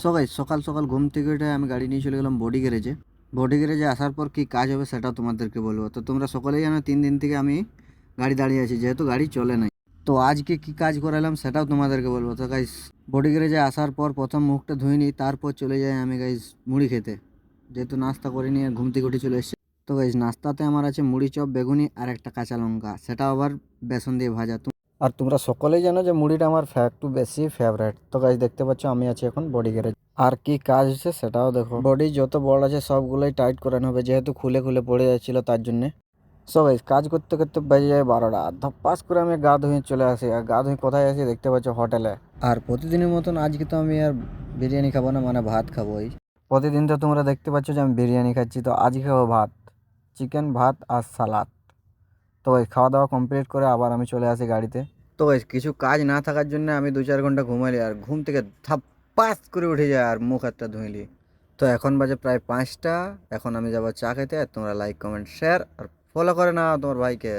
Guys সকাল সকাল ঘুম থেকে উঠে আমি গাড়ি নিয়ে চলে গেলাম বডি গ্যারেজে। বডি গ্যারেজে আসার পর কি কাজ হবে সেটাও তোমাদেরকে বলবো। তো তোমরা সকলেই জানো 3 দিন থেকে আমি গাড়ি দাঁড়িয়ে আছি, যেহেতু গাড়ি চলে নাই। তো আজকে কি কাজ করালাম সেটাও তোমাদেরকে বলবো। তো গাইস বডি গ্যারেজে আসার পর প্রথম মুখটা ধুয়ে নিই, তারপর চলে যাই আমি গাইস মুড়ি খেতে, যেহেতু নাস্তা করে নিয়ে ঘুম থেকে উঠে চলে এসেছি। তো গাইস নাস্তাতে আমার আছে মুড়ি চপ, বেগুনি আর একটা কাঁচা লঙ্কা, সেটা আবার বেসন দিয়ে ভাজা। আর তোমরা সকলেই জানো যে মুড়িটা আমার একটু বেশি ফেভারেট। তো গাইস দেখতে পাচ্ছ আমি আছি এখন বডি গ্যারেজ। আর কি কাজ হচ্ছে সেটাও দেখো। বডি যত বড় আছে সবগুলোই টাইট করানো হবে, যেহেতু খুলে খুলে পড়ে যাচ্ছিল তার জন্য। সো গাইস কাজ করতে করতে বেজে যায় 12টা। ধপাস করে আমি গা ধুয়ে চলে আসি। আর গা ধুয়ে কোথায় আসি দেখতে পাচ্ছ হোটেলে। আর প্রতিদিনের মতন আজকে তো আমি আর বিরিয়ানি খাবো না, মানে ভাত খাবো। প্রতিদিন তো তোমরা দেখতে পাচ্ছ যে আমি বিরিয়ানি খাচ্ছি, তো আজকে খাবো ভাত, চিকেন ভাত আর সালাদ। তো ওই খাওয়া দাওয়া কমপ্লিট করে আবার আমি চলে আসি গাড়িতে। তো গাইস কিছু কাজ না থাকার জন্য আমি 2-4 ঘন্টা ঘুমাইলি, আর ঘুম থেকে ধাপ্পাস করে উঠে যায় আর মুখ হাতটা ধুইলি। তো এখন বাজে প্রায় 5টা। এখন আমি যাবো চা খেতে। আর তোমরা লাইক কমেন্ট শেয়ার আর ফলো করে নাও তোমার ভাইকে।